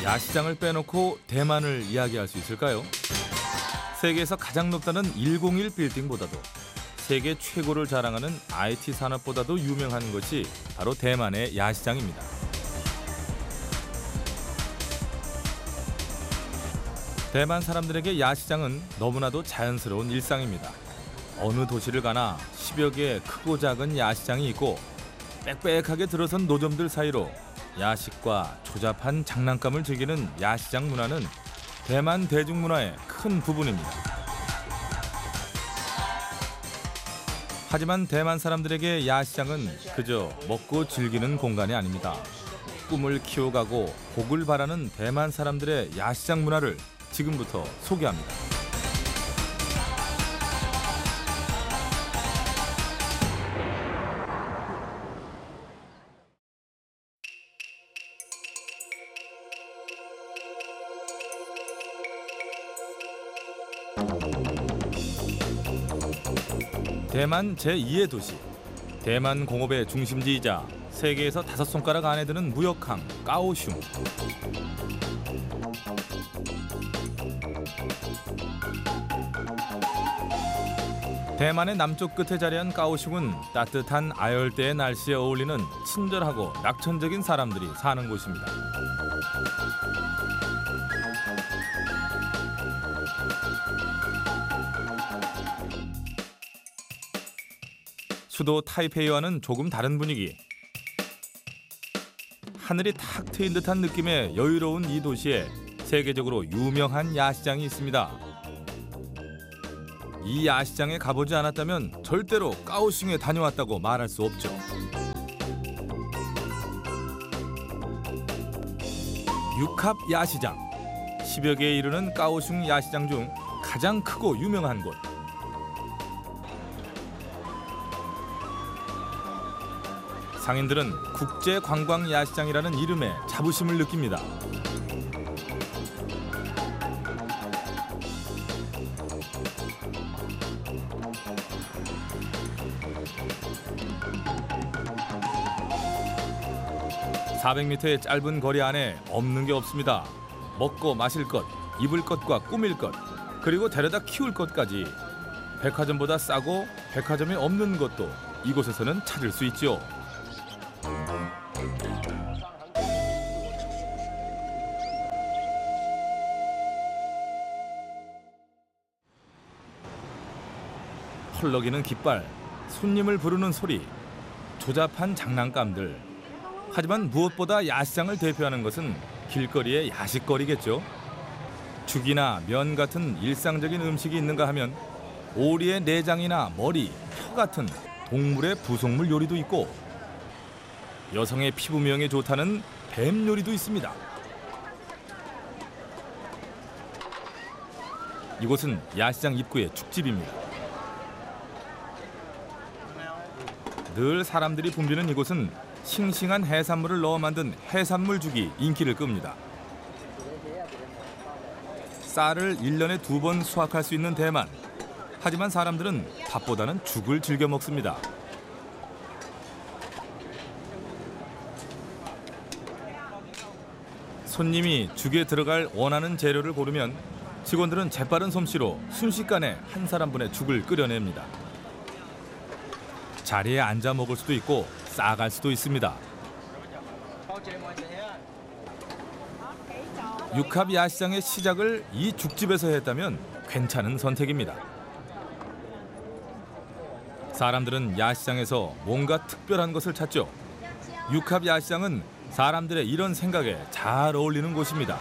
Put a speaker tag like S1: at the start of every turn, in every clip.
S1: 야시장을 빼놓고 대만을 이야기할 수 있을까요? 세계에서 가장 높다는 101 빌딩보다도 세계 최고를 자랑하는 IT 산업보다도 유명한 것이 바로 대만의 야시장입니다. 대만 사람들에게 야시장은 너무나도 자연스러운 일상입니다. 어느 도시를 가나 10여 개의 크고 작은 야시장이 있고 빽빽하게 들어선 노점들 사이로 야식과 조잡한 장난감을 즐기는 야시장 문화는 대만 대중문화의 큰 부분입니다. 하지만 대만 사람들에게 야시장은 그저 먹고 즐기는 공간이 아닙니다. 꿈을 키워가고 복을 바라는 대만 사람들의 야시장 문화를 지금부터 소개합니다. 대만 제2의 도시, 대만 공업의 중심지이자 세계에서 5손가락 안에 드는 무역항 까오슝. 대만의 남쪽 끝에 자리한 까오슝은 따뜻한 아열대의 날씨에 어울리는 친절하고 낙천적인 사람들이 사는 곳입니다. 수도 타이페이와는 조금 다른 분위기. 하늘이 탁 트인 듯한 느낌의 여유로운 이 도시에 세계적으로 유명한 야시장이 있습니다. 이 야시장에 가보지 않았다면 절대로 까오슝에 다녀왔다고 말할 수 없죠. 육합 야시장. 10여 개에 이르는 까오슝 야시장 중 가장 크고 유명한 곳. 상인들은 국제관광야시장이라는 이름에 자부심을 느낍니다. (400m의) 짧은 거리 안에 없는 게 없습니다. 먹고 마실 것, 입을 것과 꾸밀 것, 그리고 데려다 키울 것까지. 백화점보다 싸고 백화점에 없는 것도 이곳에서는 찾을 수 있죠. 펄럭이는 깃발, 손님을 부르는 소리, 조잡한 장난감들. 하지만 무엇보다 야시장을 대표하는 것은 길거리의 야식거리겠죠. 죽이나 면 같은 일상적인 음식이 있는가 하면 오리의 내장이나 머리, 혀 같은 동물의 부속물 요리도 있고 여성의 피부 미용에 좋다는 뱀 요리도 있습니다. 이곳은 야시장 입구의 죽집입니다. 늘 사람들이 붐비는 이곳은 싱싱한 해산물을 넣어 만든 해산물죽이 인기를 끕니다. 쌀을 1년에 2번 수확할 수 있는 대만. 하지만 사람들은 밥보다는 죽을 즐겨 먹습니다. 손님이 죽에 들어갈 원하는 재료를 고르면 직원들은 재빠른 솜씨로 순식간에 한 사람분의 죽을 끓여냅니다. 자리에 앉아 먹을 수도 있고 싸갈 수도 있습니다. 육합 야시장의 시작을 이 죽집에서 했다면 괜찮은 선택입니다. 사람들은 야시장에서 뭔가 특별한 것을 찾죠. 육합 야시장은 사람들의 이런 생각에 잘 어울리는 곳입니다.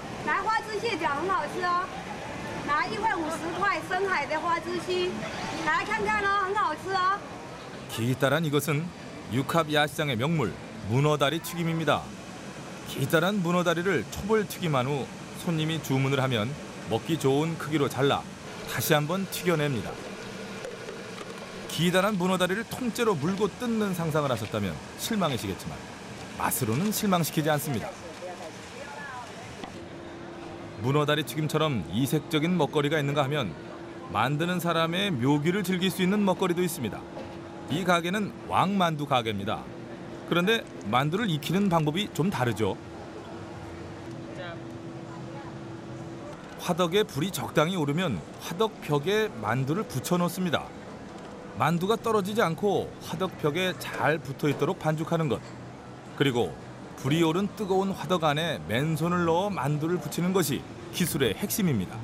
S1: 기따란 이것은 육합 야시장의 명물 문어다리 튀김입니다. 기따란 문어다리를 촛불 튀김한 후 손님이 주문을 하면 먹기 좋은 크기로 잘라 다시 한번 튀겨냅니다. 기다란 문어다리를 통째로 물고 뜯는 상상을 하셨다면 실망이시겠지만 맛으로는 실망시키지 않습니다. 문어다리 튀김처럼 이색적인 먹거리가 있는가 하면 만드는 사람의 묘기를 즐길 수 있는 먹거리도 있습니다. 이 가게는 왕만두 가게입니다. 그런데 만두를 익히는 방법이 좀 다르죠. 화덕에 불이 적당히 오르면 화덕벽에 만두를 붙여 놓습니다. 만두가 떨어지지 않고 화덕벽에 잘 붙어 있도록 반죽하는 것. 그리고 불이 오른 뜨거운 화덕 안에 맨손을 넣어 만두를 붙이는 것이 기술의 핵심입니다.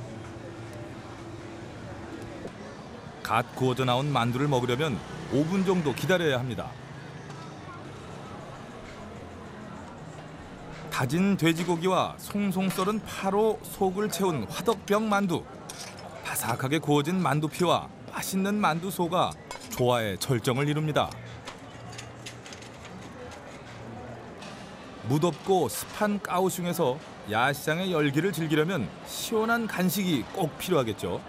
S1: 갓 구워져 나온 만두를 먹으려면 5분 정도 기다려야 합니다. 다진 돼지고기와 송송 썰은 파로 속을 채운 화덕벽 만두. 바삭하게 구워진 만두피와 맛있는 만두소가 조화의 절정을 이룹니다. 무덥고 습한 까오슝에서 야시장의 열기를 즐기려면 시원한 간식이 꼭 필요하겠죠.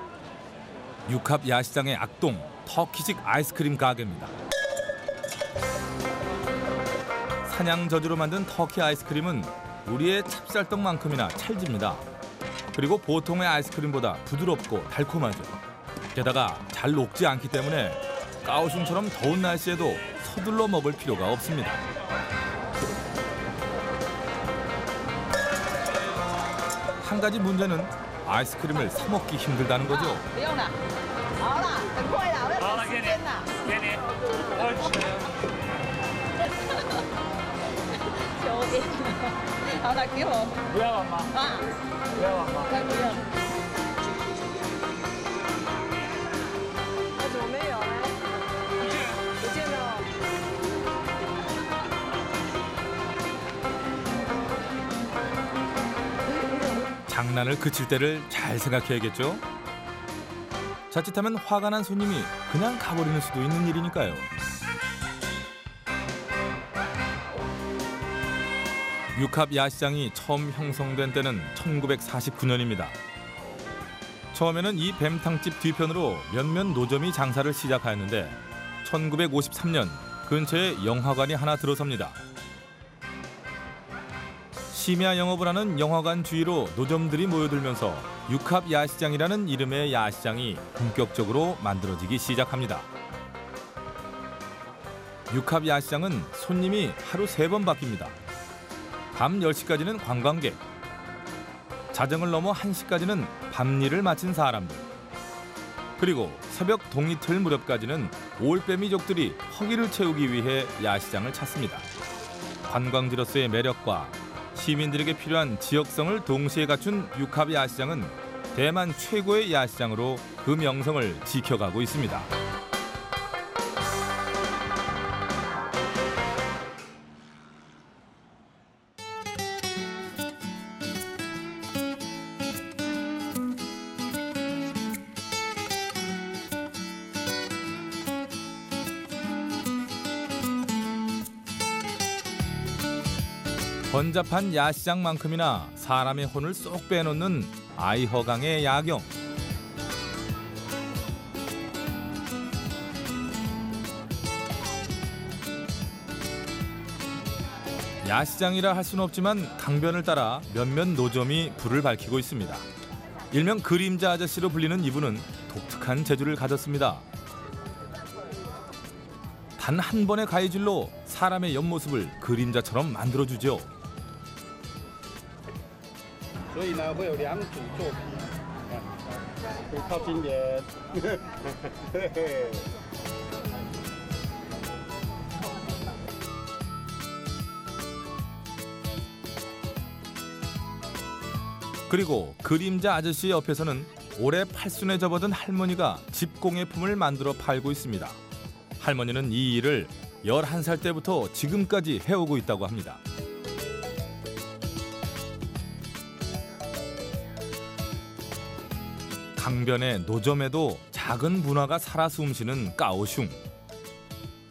S1: 육합 야시장의 악동, 터키식 아이스크림 가게입니다. 사냥 저주로 만든 터키 아이스크림은 우리의 찹쌀떡만큼이나 찰집니다. 그리고 보통의 아이스크림보다 부드럽고 달콤하죠. 게다가 잘 녹지 않기 때문에 까오슝처럼 더운 날씨에도 서둘러 먹을 필요가 없습니다. 한 가지 문제는 아이스크림을 사 먹기 힘들다는 거죠. 장난을 그칠 때를 잘 생각해야겠죠. 자칫하면 화가 난 손님이 그냥 가버리는 수도 있는 일이니까요. 육합 야시장이 처음 형성된 때는 1949년입니다. 처음에는 이 뱀탕집 뒤편으로 몇몇 노점이 장사를 시작하였는데 1953년 근처에 영화관이 하나 들어섭니다. 심야 영업을 하는 영화관 주위로 노점들이 모여들면서 육합 야시장이라는 이름의 야시장이 본격적으로 만들어지기 시작합니다. 육합 야시장은 손님이 하루 3번 바뀝니다. 밤 10시까지는 관광객, 자정을 넘어 1시까지는 밤일을 마친 사람들, 그리고 새벽 동이틀 무렵까지는 올빼미족들이 허기를 채우기 위해 야시장을 찾습니다. 관광지로서의 매력과 시민들에게 필요한 지역성을 동시에 갖춘 육합 야시장은 대만 최고의 야시장으로 그 명성을 지켜가고 있습니다. 번잡한 야시장만큼이나 사람의 혼을 쏙 빼놓는 아이허강의 야경. 야시장이라 할 수는 없지만 강변을 따라 몇몇 노점이 불을 밝히고 있습니다. 일명 그림자 아저씨로 불리는 이분은 독특한 재주를 가졌습니다. 단 한 번의 가위질로 사람의 옆모습을 그림자처럼 만들어주죠.
S2: 所以呢，会有2组作品，可以靠近点。
S1: 그리고 그림자 아저씨 옆에서는 오래 팔순에 접어든 할머니가 집공예품을 만들어 팔고 있습니다. 할머니는 이 일을 11살 때부터 지금까지 해오고 있다고 합니다. 강변의 노점에도 작은 문화가 살아 숨쉬는 까오슝.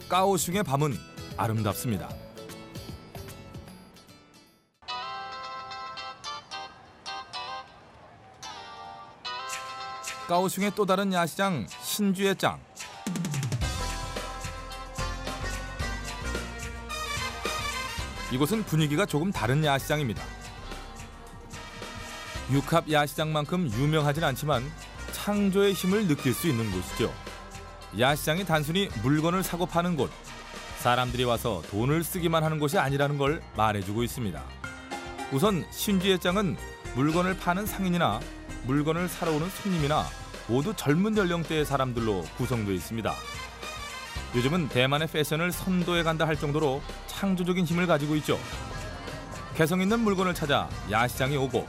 S1: 까오슝의 밤은 아름답습니다. 까오슝의 또 다른 야시장 신주예짱. 이곳은 분위기가 조금 다른 야시장입니다. 육합 야시장만큼 유명하진 않지만 창조의 힘을 느낄 수 있는 곳이죠. 야시장이 단순히 물건을 사고 파는 곳, 사람들이 와서 돈을 쓰기만 하는 곳이 아니라는 걸 말해주고 있습니다. 우선 신주예짱은 물건을 파는 상인이나 물건을 사러 오는 손님이나 모두 젊은 연령대의 사람들로 구성되어 있습니다. 요즘은 대만의 패션을 선도해 간다 할 정도로 창조적인 힘을 가지고 있죠. 개성 있는 물건을 찾아 야시장에 오고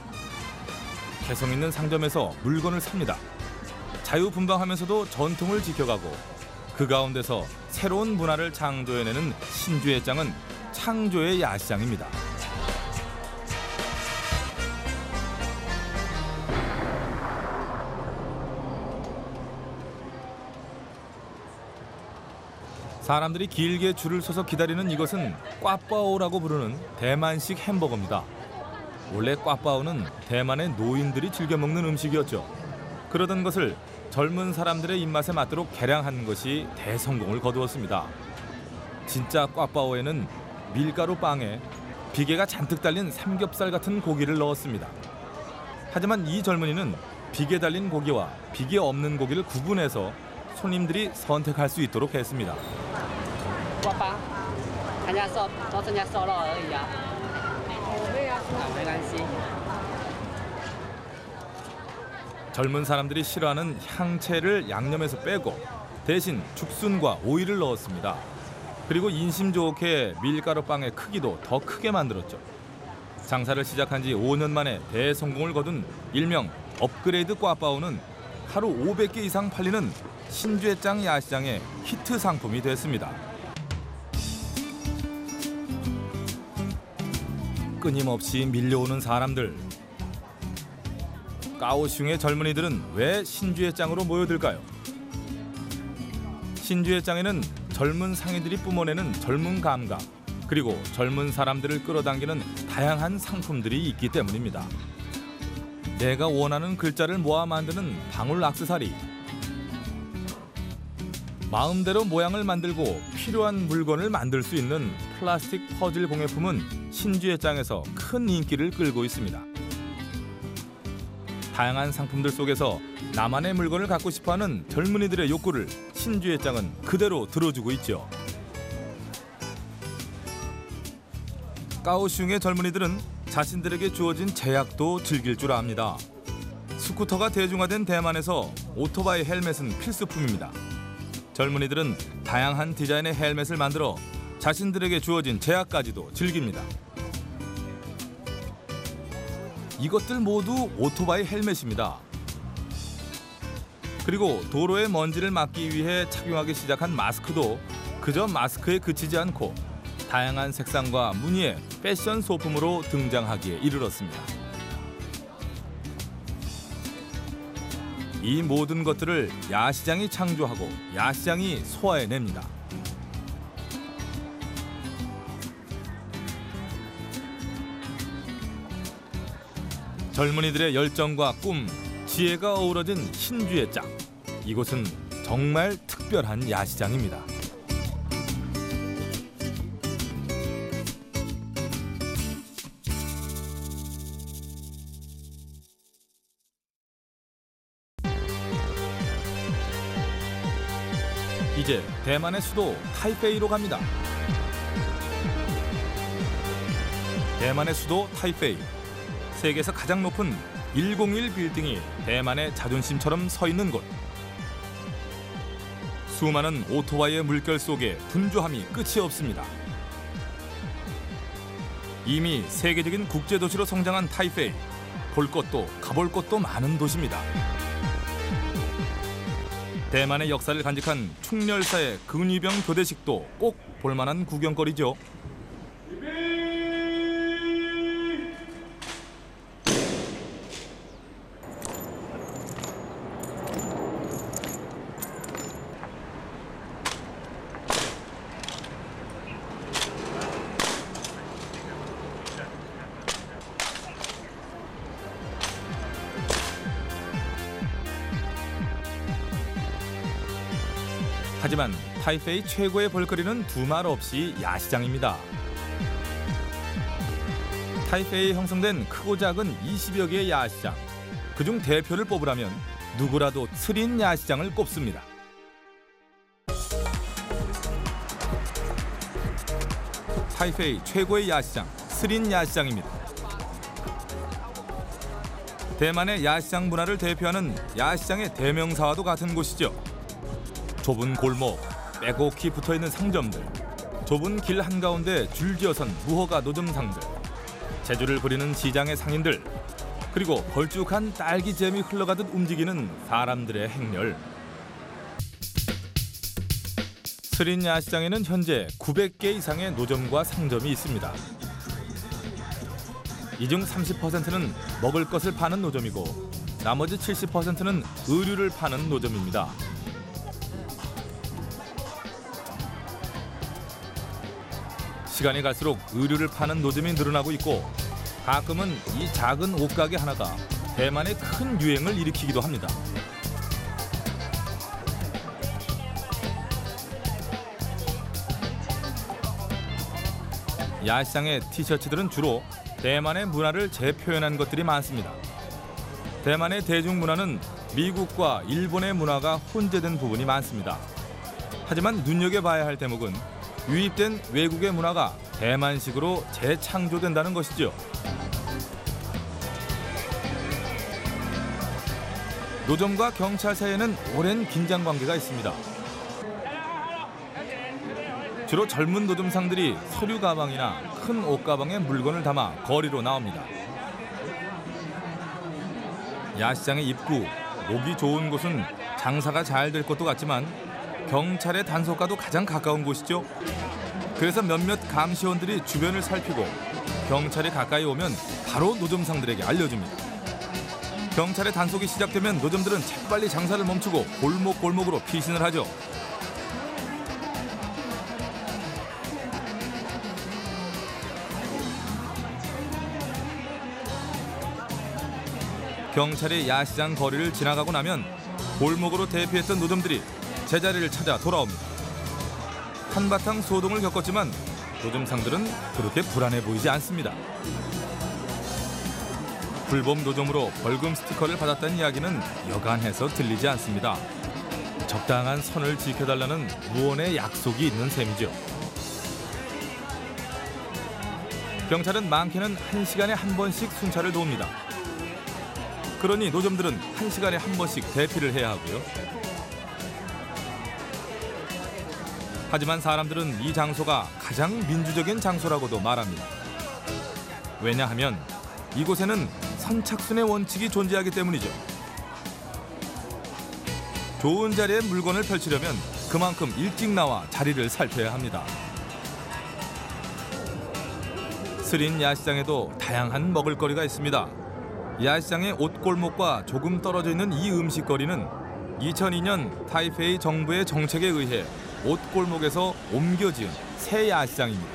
S1: 개성 있는 상점에서 물건을 삽니다. 자유분방하면서도 전통을 지켜가고 그 가운데서 새로운 문화를 창조해내는 신주회장은 창조의 야시장입니다. 사람들이 길게 줄을 서서 기다리는 이것은 꽈빠오라고 부르는 대만식 햄버거입니다. 원래 꽈빠오는 대만의 노인들이 즐겨 먹는 음식이었죠. 그러던 것을 젊은 사람들의 입맛에 맞도록 개량한 것이 대성공을 거두었습니다. 진짜 꽈빠오에는 밀가루 빵에 비계가 잔뜩 달린 삼겹살 같은 고기를 넣었습니다. 하지만 이 젊은이는 비계 달린 고기와 비계 없는 고기를 구분해서 손님들이 선택할 수 있도록 했습니다.
S3: 挂包，看下瘦，都剩下瘦肉而已啊。没关系。
S1: 젊은 사람들이 싫어하는 향채를 양념에서 빼고 대신 죽순과 오이를 넣었습니다. 그리고 인심 좋게 밀가루 빵의 크기도 더 크게 만들었죠. 장사를 시작한 지 5년 만에 대성공을 거둔 일명 업그레이드 꽈빠오는 하루 500개 이상 팔리는 신주회장 야시장의 히트 상품이 됐습니다. 끊임없이 밀려오는 사람들. 까오슝의 젊은이들은 왜 신주회장으로 모여들까요? 신주회장에는 젊은 상인들이 뿜어내는 젊은 감각, 그리고 젊은 사람들을 끌어당기는 다양한 상품들이 있기 때문입니다. 내가 원하는 글자를 모아 만드는 방울 액세서리, 마음대로 모양을 만들고 필요한 물건을 만들 수 있는 플라스틱 퍼즐 공예품은 신주회장에서 큰 인기를 끌고 있습니다. 다양한 상품들 속에서 나만의 물건을 갖고 싶어하는 젊은이들의 욕구를 신주회장은 그대로 들어주고 있죠. 까오슝의 젊은이들은 자신들에게 주어진 제약도 즐길 줄 압니다. 스쿠터가 대중화된 대만에서 오토바이 헬멧은 필수품입니다. 젊은이들은 다양한 디자인의 헬멧을 만들어 자신들에게 주어진 제약까지도 즐깁니다. 이것들 모두 오토바이 헬멧입니다. 그리고 도로의 먼지를 막기 위해 착용하기 시작한 마스크도 그저 마스크에 그치지 않고 다양한 색상과 무늬의 패션 소품으로 등장하기에 이르렀습니다. 이 모든 것들을 야시장이 창조하고 야시장이 소화해냅니다. 젊은이들의 열정과 꿈, 지혜가 어우러진 신주회장. 이곳은 정말 특별한 야시장입니다. 이제 대만의 수도 타이페이로 갑니다. 대만의 수도 타이페이. 세계에서 가장 높은 101 빌딩이 대만의 자존심처럼 서 있는 곳. 수많은 오토바이의 물결 속에 분주함이 끝이 없습니다. 이미 세계적인 국제도시로 성장한 타이페이. 볼 것도 가볼 것도 많은 도시입니다. 대만의 역사를 간직한 충렬사의 근위병 교대식도 꼭 볼만한 구경거리죠. 하지만 타이페이 최고의 볼거리는 두말 없이 야시장입니다. 타이페이에 형성된 크고 작은 20여 개의 야시장. 그중 대표를 뽑으라면 누구라도 스린 야시장을 꼽습니다. 타이페이 최고의 야시장, 스린 야시장입니다. 대만의 야시장 문화를 대표하는 야시장의 대명사와도 같은 곳이죠. 좁은 골목, 빼곡히 붙어있는 상점들, 좁은 길 한가운데 줄지어선 무허가 노점상들, 재주를 부리는 시장의 상인들, 그리고 걸쭉한 딸기잼이 흘러가듯 움직이는 사람들의 행렬. 스린 야시장에는 현재 900개 이상의 노점과 상점이 있습니다. 이 중 30%는 먹을 것을 파는 노점이고 나머지 70%는 의류를 파는 노점입니다. 시간이 갈수록 의류를 파는 노점이 늘어나고 있고 가끔은 이 작은 옷가게 하나가 대만의 큰 유행을 일으키기도 합니다. 야시장의 티셔츠들은 주로 대만의 문화를 재표현한 것들이 많습니다. 대만의 대중문화는 미국과 일본의 문화가 혼재된 부분이 많습니다. 하지만 눈여겨봐야 할 대목은 유입된 외국의 문화가 대만식으로 재창조된다는 것이죠. 노점과 경찰 사이에는 오랜 긴장 관계가 있습니다. 주로 젊은 노점상들이 서류 가방이나 큰 옷 가방에 물건을 담아 거리로 나옵니다. 야시장의 입구, 보기 좋은 곳은 장사가 잘 될 것도 같지만 경찰의 단속과도 가장 가까운 곳이죠. 그래서 몇몇 감시원들이 주변을 살피고 경찰이 가까이 오면 바로 노점상들에게 알려줍니다. 경찰의 단속이 시작되면 노점들은 재빨리 장사를 멈추고 골목골목으로 피신을 하죠. 경찰이 야시장 거리를 지나가고 나면 골목으로 대피했던 노점들이 제자리를 찾아 돌아옵니다. 한바탕 소동을 겪었지만 노점상들은 그렇게 불안해 보이지 않습니다. 불법 노점으로 벌금 스티커를 받았다는 이야기는 여간해서 들리지 않습니다. 적당한 선을 지켜달라는 무언의 약속이 있는 셈이죠. 경찰은 많게는 1시간에 한 번씩 순찰을 도웁니다. 그러니 노점들은 1시간에 한 번씩 대피를 해야 하고요. 하지만 사람들은 이 장소가 가장 민주적인 장소라고도 말합니다. 왜냐하면 이곳에는 선착순의 원칙이 존재하기 때문이죠. 좋은 자리에 물건을 펼치려면 그만큼 일찍 나와 자리를 살펴야 합니다. 스린 야시장에도 다양한 먹을거리가 있습니다. 야시장의 옷골목과 조금 떨어져 있는 이 음식거리는 2002년 타이페이 정부의 정책에 의해 옷골목에서 옮겨 지은 새 야시장입니다.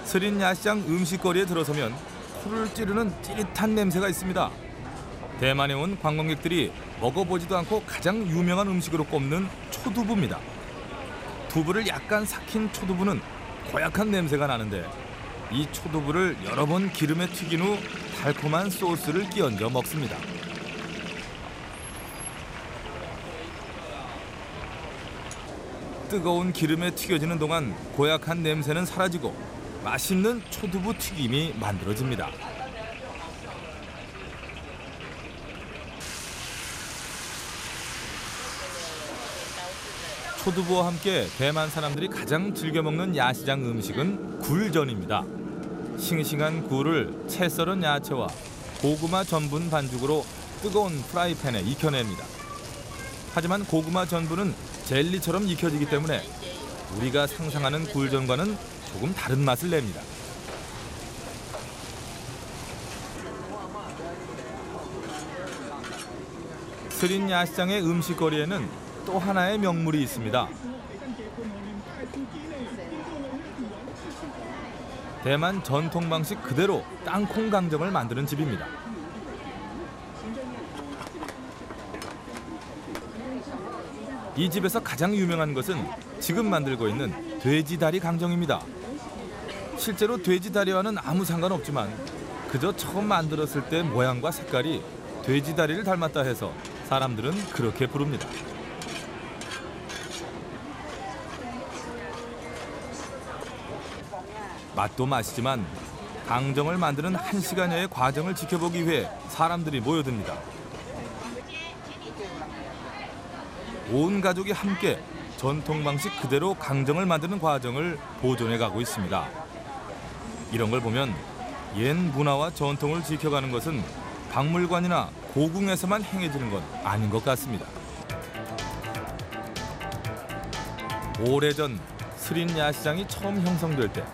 S1: 스린 야시장 음식거리에 들어서면 코를 찌르는 찌릿한 냄새가 있습니다. 대만에 온 관광객들이 먹어보지도 않고 가장 유명한 음식으로 꼽는 초두부입니다. 두부를 약간 삭힌 초두부는 고약한 냄새가 나는데 이 초두부를 여러 번 기름에 튀긴 후 달콤한 소스를 끼얹어 먹습니다. 뜨거운 기름에 튀겨지는 동안 고약한 냄새는 사라지고 맛있는 초두부 튀김이 만들어집니다. 초두부와 함께 대만 사람들이 가장 즐겨 먹는 야시장 음식은 굴전입니다. 싱싱한 굴을 채 썰은 야채와 고구마 전분 반죽으로 뜨거운 프라이팬에 익혀냅니다. 하지만 고구마 전분은 젤리처럼 익혀지기 때문에 우리가 상상하는 굴전과는 조금 다른 맛을 냅니다. 스린 야시장의 음식거리에는 또 하나의 명물이 있습니다. 대만 전통 방식 그대로 땅콩 강정을 만드는 집입니다. 이 집에서 가장 유명한 것은 지금 만들고 있는 돼지다리 강정입니다. 실제로 돼지다리와는 아무 상관없지만 그저 처음 만들었을 때 모양과 색깔이 돼지다리를 닮았다 해서 사람들은 그렇게 부릅니다. 맛도 맛이지만 강정을 만드는 1시간여의 과정을 지켜보기 위해 사람들이 모여듭니다. 온 가족이 함께 전통 방식 그대로 강정을 만드는 과정을 보존해 가고 있습니다. 이런 걸 보면 옛 문화와 전통을 지켜가는 것은 박물관이나 고궁에서만 행해지는 건 아닌 것 같습니다. 오래전 스린 야시장이 처음 형성될 때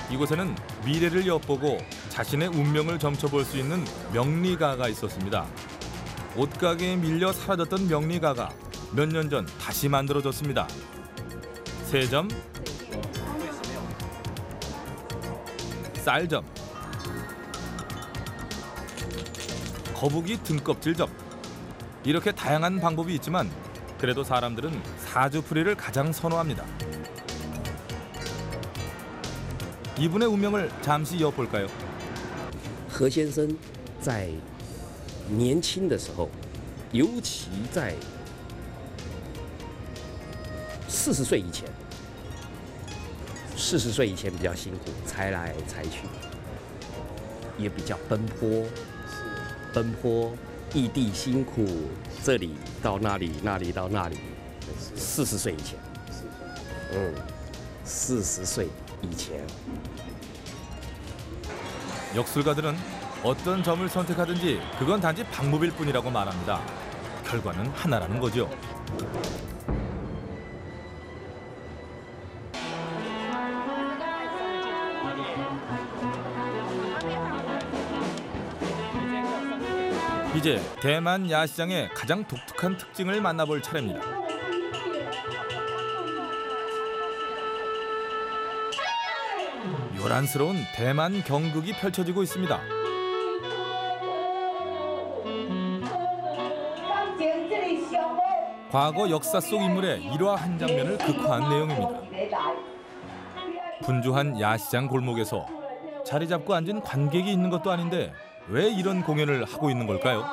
S1: 이곳에는 미래를 엿보고 자신의 운명을 점쳐볼 수 있는 명리가가 있었습니다. 옷가게에 밀려 사라졌던 명리가가 몇 년 전 다시 만들어졌습니다. 세점, 쌀점, 거북이 등껍질점, 이렇게 다양한 방법이 있지만 그래도 사람들은 사주풀이를 가장 선호합니다. 이분의 운명을 잠시 엿볼까요?
S4: 何先生在年轻的时候，尤其在40岁以前，40岁以前比较辛苦，才来才去，也比较奔波，异地辛苦，这里到那里，那里到那里。40岁以前，40岁以前。
S1: 역술가들은 어떤 점을 선택하든지 그건 단지 방법일 뿐이라고 말합니다. 결과는 하나라는 거죠. 이제 대만 야시장의 가장 독특한 특징을 만나볼 차례입니다. 요란스러운 대만 경극이 펼쳐지고 있습니다. 과거 역사 속 인물의 일화 한 장면을 극화한 내용입니다. 분주한 야시장 골목에서 자리 잡고 앉은 관객이 있는 것도 아닌데 왜 이런 공연을 하고 있는 걸까요?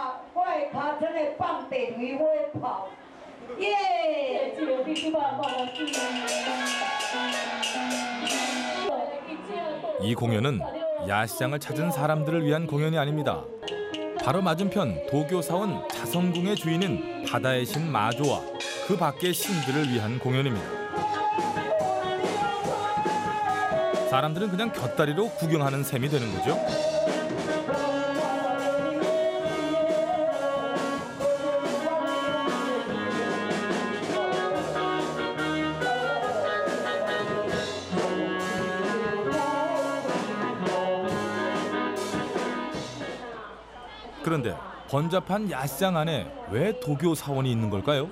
S1: 이 공연은 야시장을 찾은 사람들을 위한 공연이 아닙니다. 바로 맞은편 도교사원 자성궁의 주인인 바다의 신 마조와 그 밖의 신들을 위한 공연입니다. 사람들은 그냥 곁다리로 구경하는 셈이 되는 거죠. 그런데 번잡한 야시장 안에 왜 도교 사원이 있는 걸까요?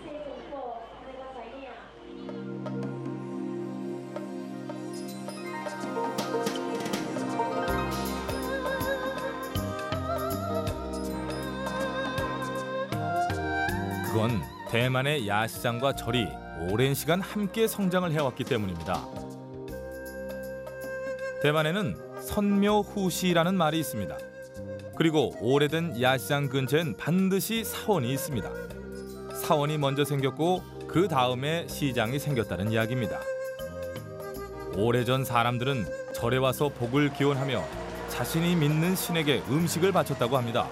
S1: 그건 대만의 야시장과 절이 오랜 시간 함께 성장을 해왔기 때문입니다. 대만에는 선묘후시라는 말이 있습니다. 그리고 오래된 야시장 근처엔 반드시 사원이 있습니다. 사원이 먼저 생겼고 그 다음에 시장이 생겼다는 이야기입니다. 오래전 사람들은 절에 와서 복을 기원하며 자신이 믿는 신에게 음식을 바쳤다고 합니다.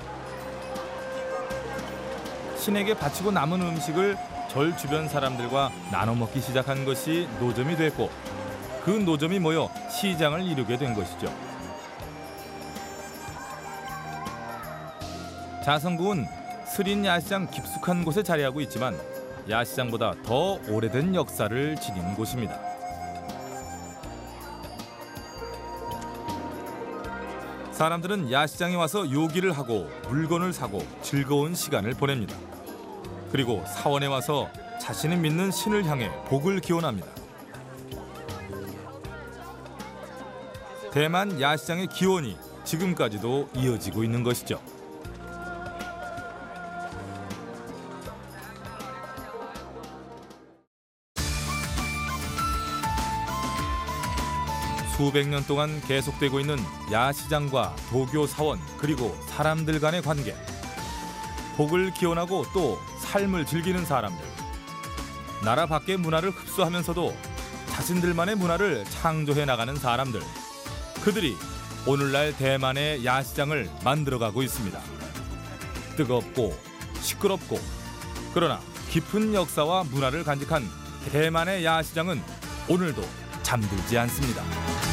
S1: 신에게 바치고 남은 음식을 절 주변 사람들과 나눠 먹기 시작한 것이 노점이 됐고 그 노점이 모여 시장을 이루게 된 것이죠. 자성궁은 스린 야시장 깊숙한 곳에 자리하고 있지만 야시장보다 더 오래된 역사를 지닌 곳입니다. 사람들은 야시장에 와서 요기를 하고 물건을 사고 즐거운 시간을 보냅니다. 그리고 사원에 와서 자신이 믿는 신을 향해 복을 기원합니다. 대만 야시장의 기원이 지금까지도 이어지고 있는 것이죠. 수백 년 동안 계속되고 있는 야시장과 도교 사원 그리고 사람들 간의 관계. 복을 기원하고 또 삶을 즐기는 사람들. 나라 밖의 문화를 흡수하면서도 자신들만의 문화를 창조해 나가는 사람들. 그들이 오늘날 대만의 야시장을 만들어가고 있습니다. 뜨겁고 시끄럽고 그러나 깊은 역사와 문화를 간직한 대만의 야시장은 오늘도 잠들지 않습니다.